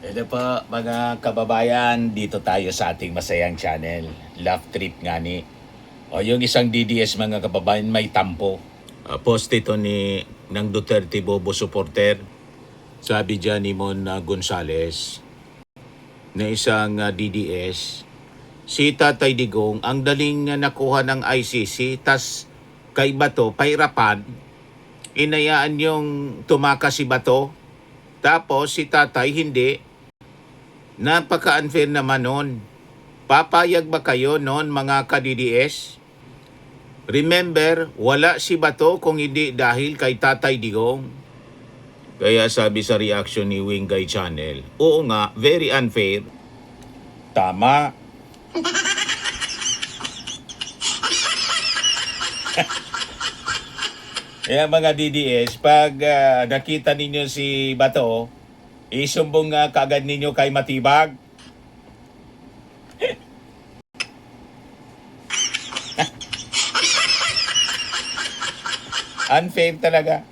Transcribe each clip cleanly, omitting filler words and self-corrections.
Hello po mga kababayan, dito tayo sa ating masayang channel, Love Trip nga ni. O yung isang DDS mga kababayan may tampo. Post ito ng Duterte Bobo supporter. Sabi dyan ni Mon Gonzales na isang DDS. Si Tatay Digong ang daling nakuha ng ICC tas kay Bato pairapan. Inayaan yung tumakas si Bato. Tapos si Tatay hindi. Napaka-unfair naman nun. Papayag ba kayo noon mga ka-DDS? Remember, wala si Bato kung hindi dahil kay Tatay Digong. Kaya sabi sa reaction ni Wingay Channel, oo nga, very unfair. Tama. Kaya mga DDS, pag nakita ninyo si Bato, isumbong kagad ninyo kay Matibag. Unfair talaga.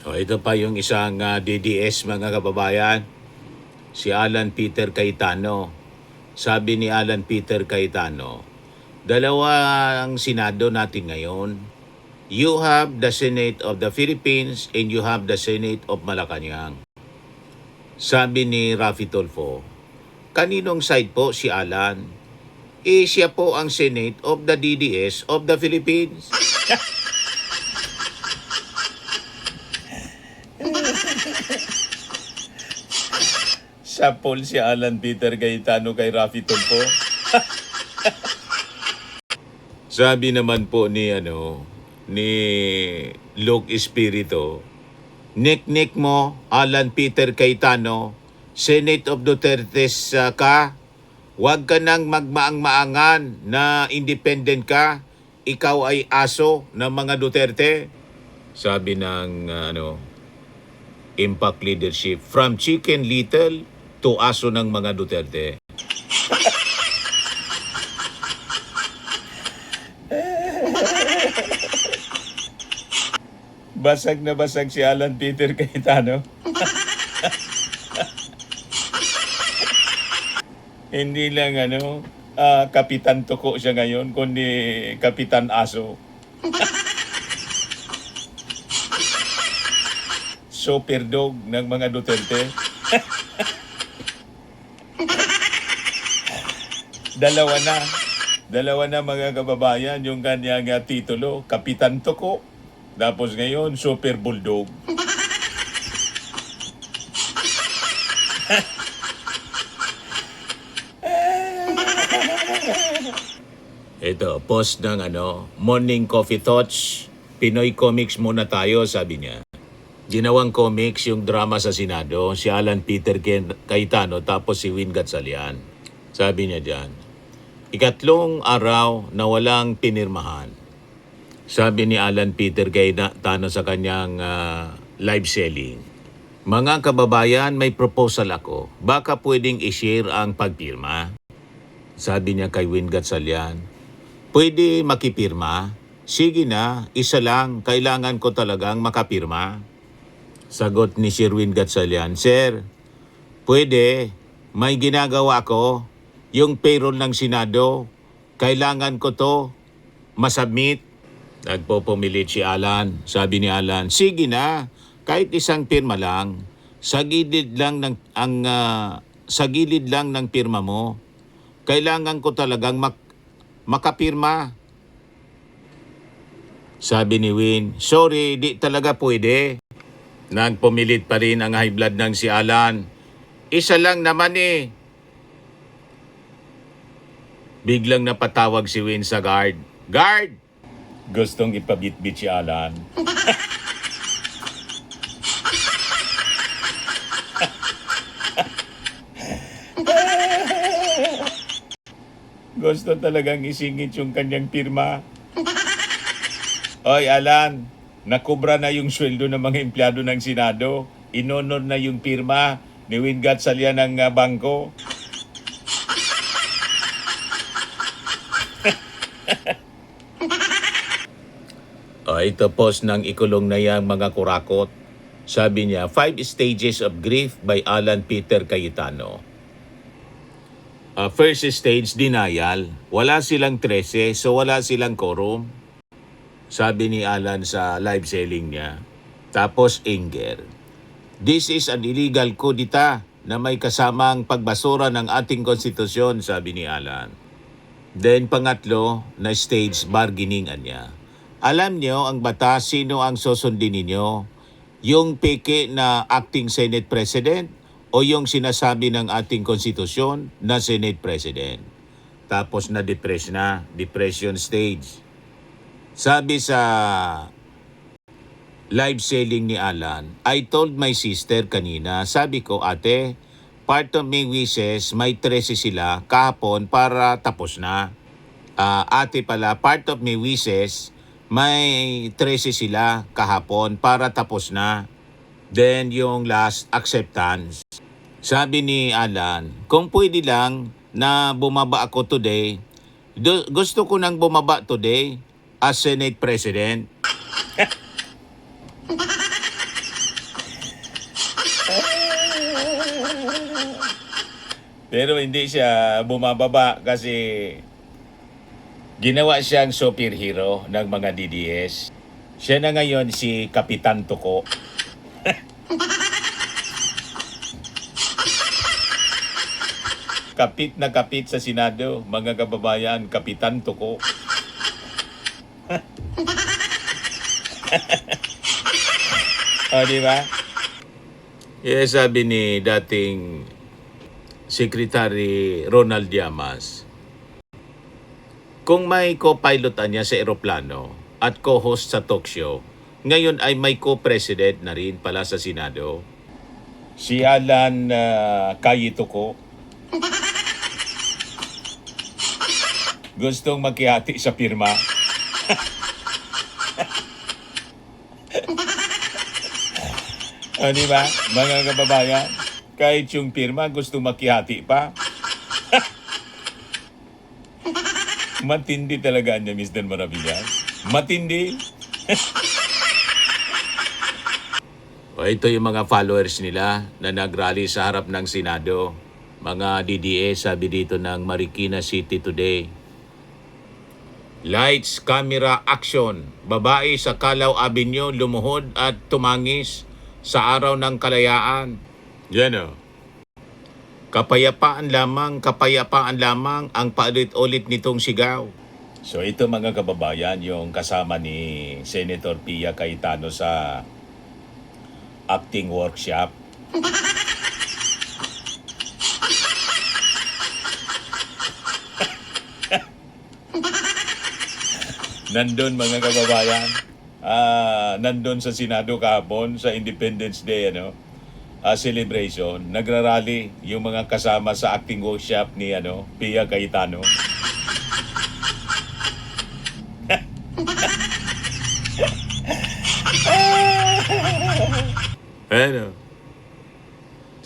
Ito pa yung isang DDS mga kababayan. Si Alan Peter Cayetano. Sabi ni Alan Peter Cayetano, dalawa ang Senado natin ngayon. You have the Senate of the Philippines and you have the Senate of Malacanang. Sabi ni Raffy Tulfo, kaninong side po si Alan? Siya po ang Senate of the DDS of the Philippines. Sapol si Alan Peter Cayetano kay Raffy Tulfo. Sabi naman po ni Luke Espiritu, Nick mo, Alan Peter Cayetano, Senate of Duterte ka, huwag ka nang magmaang-maangan na independent ka, ikaw ay aso ng mga Duterte. Sabi ng Impact Leadership, from Chicken Little to aso ng mga Duterte. Basag na basag si Alan Peter Cayetano. Hindi lang Kapitan Tuko siya ngayon, kundi Kapitan Aso. Super dog ng mga Duterte. Dalawa na mga kababayan yung kanyang titulo, Kapitan Tuko. Tapos ngayon, Super Bulldog. Ito, post ng Morning Coffee Thoughts. Pinoy Comics muna tayo, sabi niya. Ginawang comics yung drama sa Senado, si Alan Peter Cayetano tapos si Win Gatchalian. Sabi niya dyan, ikatlong araw na walang pinirmahan. Sabi ni Alan Peter Cayetano sa kanyang live selling, mga kababayan, may proposal ako. Baka pwedeng i-share ang pagpirma. Sabi niya kay Win Gatchalian, pwede makipirma? Sige na, isa lang, kailangan ko talagang makapirma. Sagot ni Sir Win Gatchalian, Sir, pwede, may ginagawa ko, yung payroll ng Senado, kailangan ko to masubmit. Nagpopumilit si Alan. Sabi ni Alan, sige na, kahit isang pirma lang, sa gilid lang ng pirma mo, kailangan ko talagang makapirma. Sabi ni Win, sorry, di talaga pwede. Nagpumilit pa rin ang high blood ng si Alan. Isa lang naman eh. Biglang napatawag si Win sa guard. Guard! Gustong ipabitbit si Alan. Gusto talagang isingit yung kanyang pirma. Oy, Alan, nakubra na yung sweldo ng mga empleyado ng Senado. Inonor na yung pirma ni Win Gatchalian ng bangko. Ito post ng ikulong na yang mga kurakot. Sabi niya, 5 Stages of Grief by Alan Peter Cayetano. First stage, denial. Wala silang 13, so wala silang quorum. Sabi ni Alan sa live selling niya. Tapos anger. This is an illegal kudita na may kasamang pagbasura ng ating konstitusyon, sabi ni Alan. Then pangatlo na stage, bargaining niya. Alam niyo ang batas, sino ang susundin ninyo? Yung peke na acting Senate President o yung sinasabi ng ating konstitusyon na Senate President? Tapos depression stage. Sabi sa live selling ni Alan, I told my sister kanina, sabi ko, ate, part of my wishes, may 13 sila kahapon para tapos na. Ate pala, part of my wishes, may 13 sila kahapon para tapos na. Then yung last, acceptance. Sabi ni Alan, kung pwede lang na bumaba ako today, gusto ko nang bumaba today as Senate President. Pero hindi siya bumababa kasi ginawa siyang superhero ng mga DDS. Siya na ngayon si Kapitan Tuko. Kapit na kapit sa Senado, mga kababayan, Kapitan Tuko. Di ba? Sabi ni dating Secretary Ronald Llamas, kung may co-pilot niya sa eroplano at co-host sa talk show, ngayon ay may co-president na rin pala sa Senado. Si Alan Cayetano gustong makihati sa pirma. Di ba, mga kababayan? Kahit yung pirma gusto makihati pa. Matindi talaga niya, Mr. Maravillas. Matindi. Ito yung mga followers nila na nagrally sa harap ng Senado. Mga DDS, sabi dito ng Marikina City Today. Lights, camera, action. Babae sa Calao Avenue lumuhod at tumangis sa araw ng kalayaan. Yan o. Kapayapaan lamang ang paulit-ulit nitong sigaw. So ito mga kababayan, yung kasama ni Senator Pia Cayetano sa acting workshop. Nandun mga kababayan, nandun sa Senado kahapon sa Independence Day, celebration, nagrarally yung mga kasama sa acting workshop ni Pia Cayetano.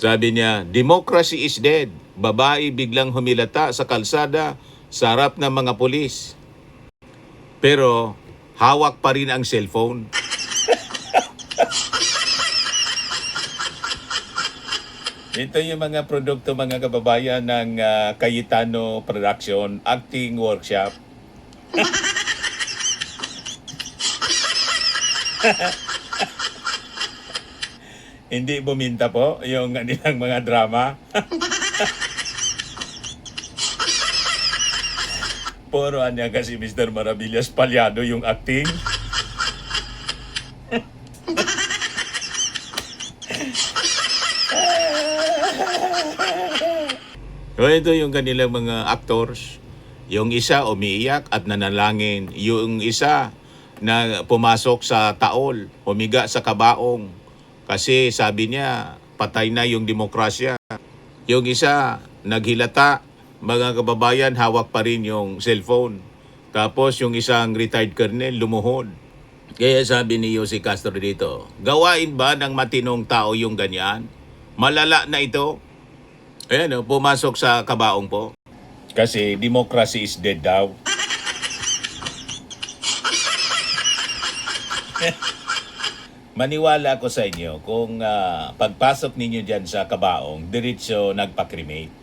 Sabi niya, democracy is dead. Babae biglang humilata sa kalsada sa harap ng mga pulis. Pero hawak pa rin ang cellphone. Ito yung mga produkto mga kababayan ng Cayetano Production Acting Workshop. Hindi buminta po yung kanilang mga drama. Puro niya kasi Mr. Maravillas palyado yung acting. Ito yung kanilang mga actors. Yung isa umiiyak at nanalangin. Yung isa na pumasok sa taol, humiga sa kabaong. Kasi sabi niya, patay na yung demokrasya. Yung isa naghilata, mga kababayan, hawak pa rin yung cellphone. Tapos yung isang retired colonel lumuhod. Kaya sabi ni Jose Castro dito, gawain ba ng matinong tao yung ganyan? Malala na ito. Ayan pumasok sa kabaong po. Kasi democracy is dead daw. Maniwala ako sa inyo kung pagpasok ninyo dyan sa kabaong, diretso nagpa-cremate.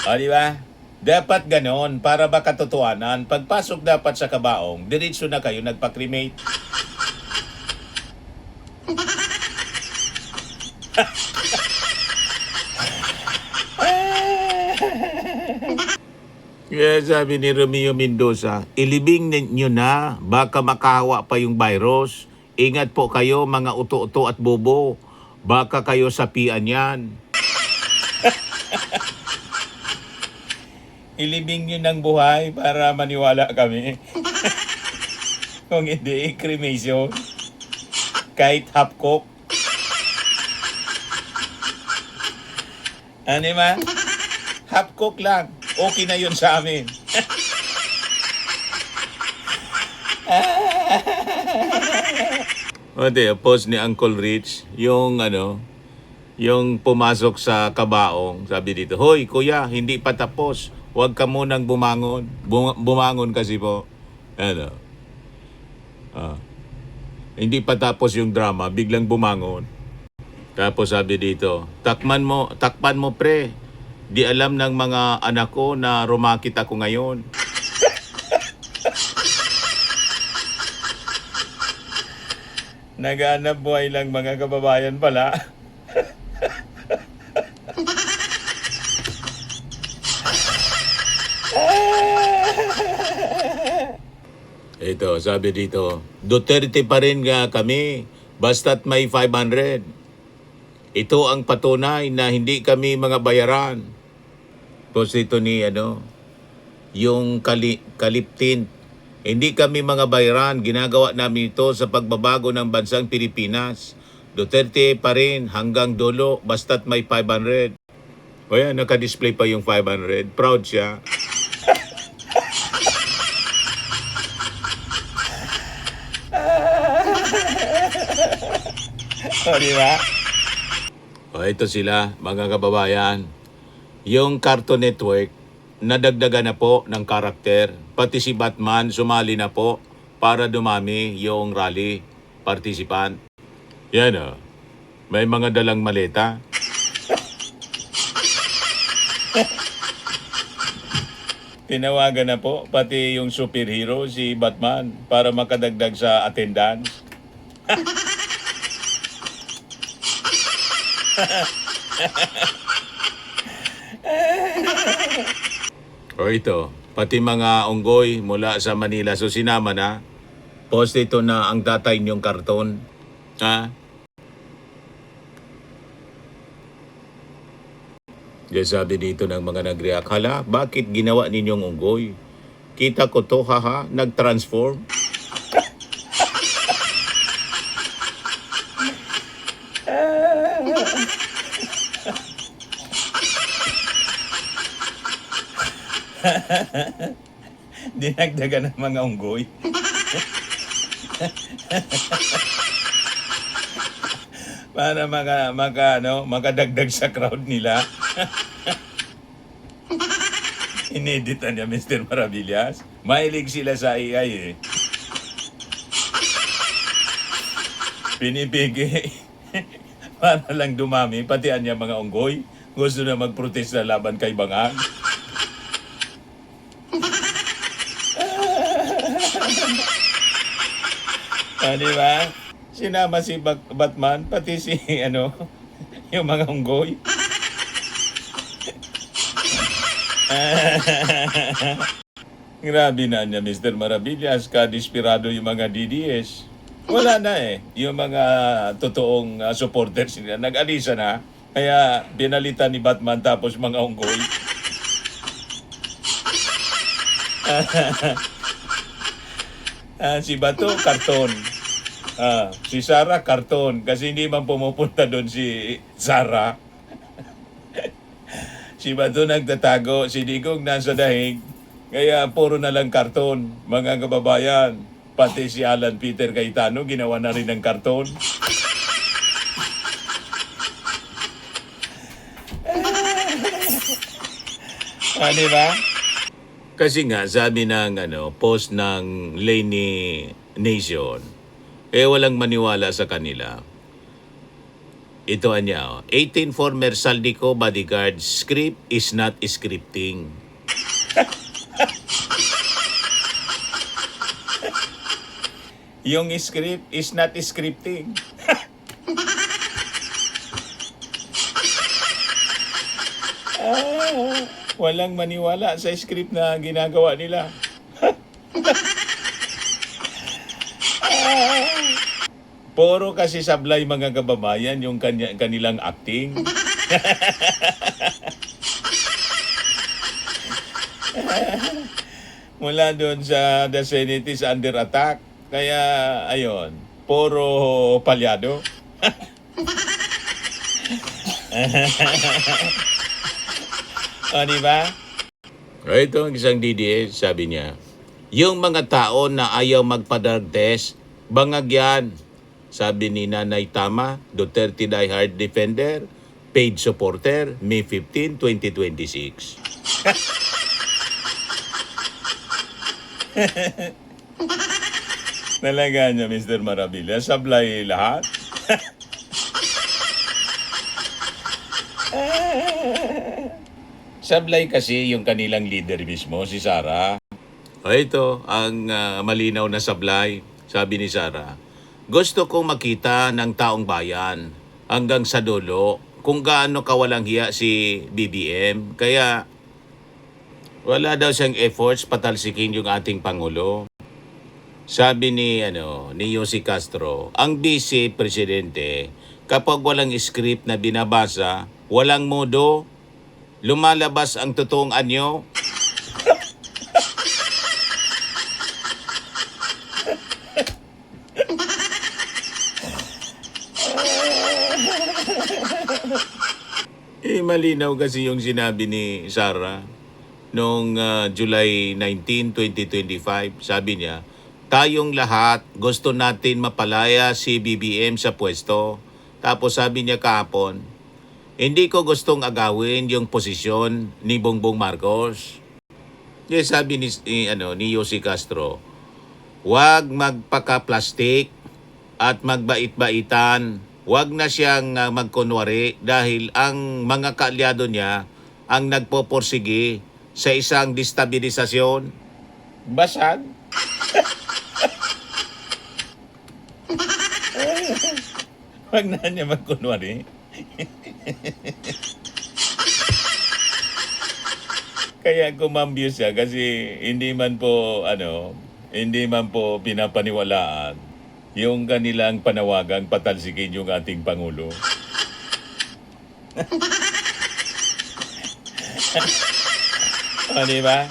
O, di ba? Dapat ganon para ba katotohanan. Pagpasok dapat sa kabaong, diretso na kayo nagpa-cremate. Kaya sabi ni Romeo Mendoza, ilibing ninyo na, baka makahawa pa yung virus. Ingat po kayo mga uto-uto at bobo. Baka kayo sapian yan. Ilibing nyo ng buhay para maniwala kami. Kung hindi, cremation. Kahit half cook. Ano ba? Half cook lang. Okay na yun sa amin. Ate, post ni Uncle Rich, yung yung pumasok sa kabaong, sabi dito, hoy kuya, hindi pa tapos. Huwag ka munang bumangon. Bumangon kasi po. Hindi pa tapos yung drama, biglang bumangon. Tapos sabi dito, takpan mo pre. Di alam ng mga anak ko na rumakit ako ngayon. Naghanap buhay lang mga kababayan pala. Ito, sabi dito, Duterte pa rin nga kami, basta't may 500. Ito ang patunay na hindi kami mga bayaran. Post ito ni yung kaliptin. Hindi kami mga bayaran, ginagawa namin ito sa pagbabago ng bansang Pilipinas. Duterte pa rin hanggang dulo, basta't may 500. O yan, naka-display pa yung 500. Proud siya. O, diba? O, ito sila, mga kababayan. Yung Cartoon Network, nadagdagan na po ng karakter. Pati si Batman, sumali na po para dumami yung rally participant. Yan may mga dalang maleta. Tinawagan na po, pati yung superhero, si Batman, para makadagdag sa attendance. O ito, pati mga unggoy mula sa Manila. So sinama na. Post ito na ang tatay niyong karton. Ha? Diyan sabi dito ng mga nag-react, hala, bakit ginawa ninyong unggoy? Kita ko to, haha, nag-transform. Dinagdagan ng mga unggoy. Para makadagdag sa crowd nila. Ineditan niya Mr. Maravillas. Mahilig sila sa AI Pinipigay. Para lang dumami, patian niya mga unggoy. Gusto na magprotesta laban kay Bangang. Diba? Sinama si Batman, pati si, yung mga unggoy. Grabe na niya, Mr. Maravillas, ka-desperado yung mga DDS. Wala na yung mga totoong supporters nila. Nag-alisa na, kaya binalitan ni Batman tapos mga unggoy. Si Bato, karton. Si Sarah, karton. Kasi hindi man pumupunta doon si Sarah. Si Bato nagtatago, si Digong nasa dahig. Kaya puro na lang karton, mga kababayan. Pati si Alan Peter Cayetano, ginawa na rin ng karton. Diba? Kasi nga, sabi ng post ng Lainey Nation, walang maniwala sa kanila. Ito niya, 18 former Saldico bodyguard, script is not scripting. Yung script is not scripting. Walang maniwala sa script na ginagawa nila. Puro kasi sablay mga kababayan yung kanilang acting. Mula doon sa the Senate is under attack. Kaya, ayon, puro palyado. O, di ba? Ito ang isang DDS, sabi niya, yung mga tao na ayaw magpa-drug test, bangag yan. Sabi ni Nanay Tama, Duterte diehard defender, paid supporter, May 15, 2026. Talaga niya, Mr. Marabilla, sablay lahat. Sablay kasi yung kanilang leader mismo, si Sara. Ito, ang malinaw na sablay, sabi ni Sara. Gusto kong makita ng taong bayan hanggang sa dulo kung gaano kawalang hiya si BBM. Kaya wala daw siyang efforts patalsikin yung ating Pangulo. Sabi ni Yossi Castro, ang vice presidente, kapag walang script na binabasa, walang modo, lumalabas ang totoong anyo. Malinaw kasi yung sinabi ni Sara noong July 19, 2025. Sabi niya, tayong lahat gusto natin mapalaya si BBM sa pwesto. Tapos sabi niya kahapon, hindi ko gustong agawin yung posisyon ni Bongbong Marcos. Yes, sabi ni Yossi Castro, huwag magpaka-plastic at magbait-baitan. Huwag na siyang magkunwari dahil ang mga kaalyado niya ang nagpoporsige sa isang destabilisasyon. Basag? Huwag na niya magkunwari. Kaya kumambyo siya kasi hindi man po pinapaniwalaan yung kanilang panawagang patalsikin yung ating Pangulo. Di ba?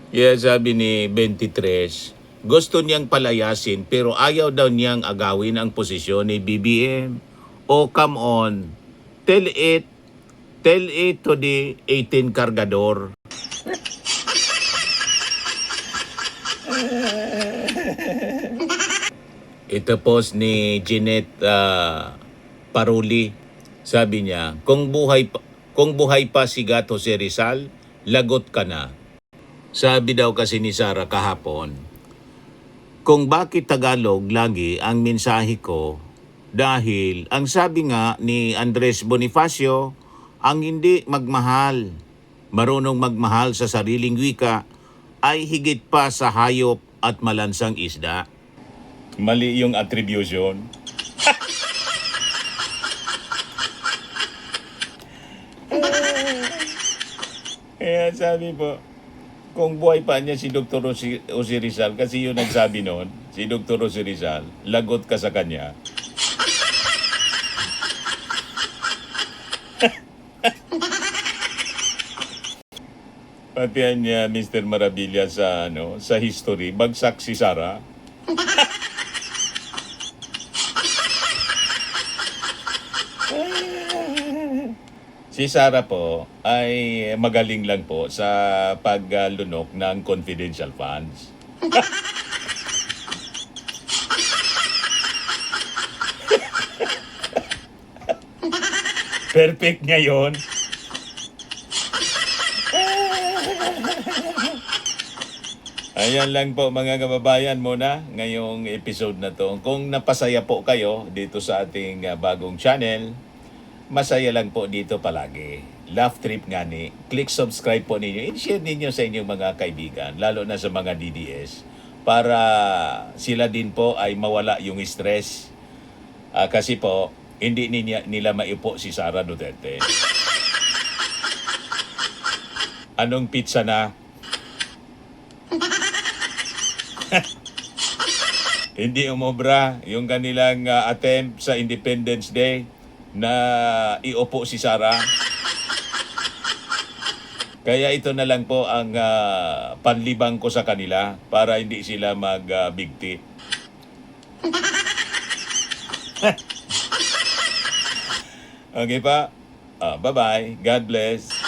Yeah, sabi ni 23, gusto niyang palayasin pero ayaw daw niyang agawin ang posisyon ni BBM. Oh, come on. Tell it to the 18 kargador. Ito post ni Jeanette Paruli. Sabi niya, kung buhay pa si Gato si Rizal, lagot ka na. Sabi daw kasi ni Sara kahapon, kung bakit Tagalog lagi ang mensahe ko, dahil ang sabi nga ni Andres Bonifacio, ang hindi magmahal, marunong magmahal sa sariling wika, ay higit pa sa hayop at malansang isda. Mali yung attribution. Kaya sabi po, kung buhay pa niya si Dr. Jose Rizal, kasi yung nagsabi noon, si Dr. Jose Rizal, lagot ka sa kanya. Pati niya Mr. Marabilla sa history, bagsak si Sara. Si Sara po ay magaling lang po sa paglunok ng confidential funds. Perfect niya yun. Ayan lang po mga kababayan muna ngayong episode na to. Kung napasaya po kayo dito sa ating bagong channel, masaya lang po dito palagi. Laugh Trip nga ni. Click subscribe po ninyo. I-share ninyo sa inyong mga kaibigan, lalo na sa mga DDS, para sila din po ay mawala yung stress. Kasi po, hindi nila maipo si Sara Duterte. Anong pizza na? Hindi umobra yung kanilang attempt sa Independence Day na iupo si Sara. Kaya ito na lang po ang panlibang ko sa kanila para hindi sila magbigti. Okay pa? Bye-bye. God bless.